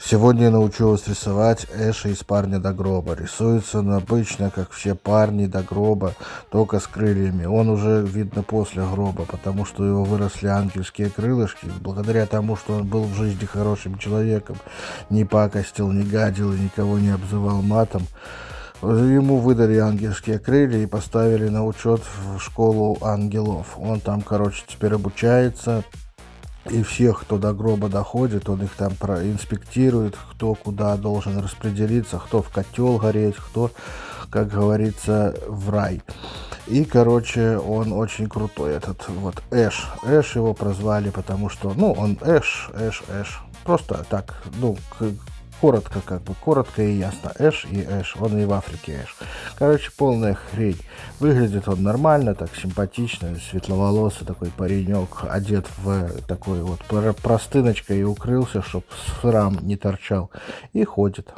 Сегодня я научу вас рисовать Эша из «Парня до гроба». Рисуется он обычно, как все парни до гроба, только с крыльями. Он уже видно после гроба, потому что у него выросли ангельские крылышки. Благодаря тому, что он был в жизни хорошим человеком, не пакостил, не гадил и никого не обзывал матом, ему выдали ангельские крылья и поставили на учет в школу ангелов. Он там, короче, теперь обучается. И всех, кто до гроба доходит, он их там проинспектирует, кто куда должен распределиться, кто в котел гореть, кто, как говорится, в рай. И, короче, он очень крутой, этот вот Эш. Эш его прозвали, потому что, ну, он Эш. Просто так, ну, коротко, как бы, коротко и ясно. Эш и Эш, он и в Африке Эш. Короче, полная хрень. Выглядит он нормально, так симпатично, светловолосый такой паренек, одет в такой вот простыночкой и укрылся, чтоб срам не торчал, и ходит.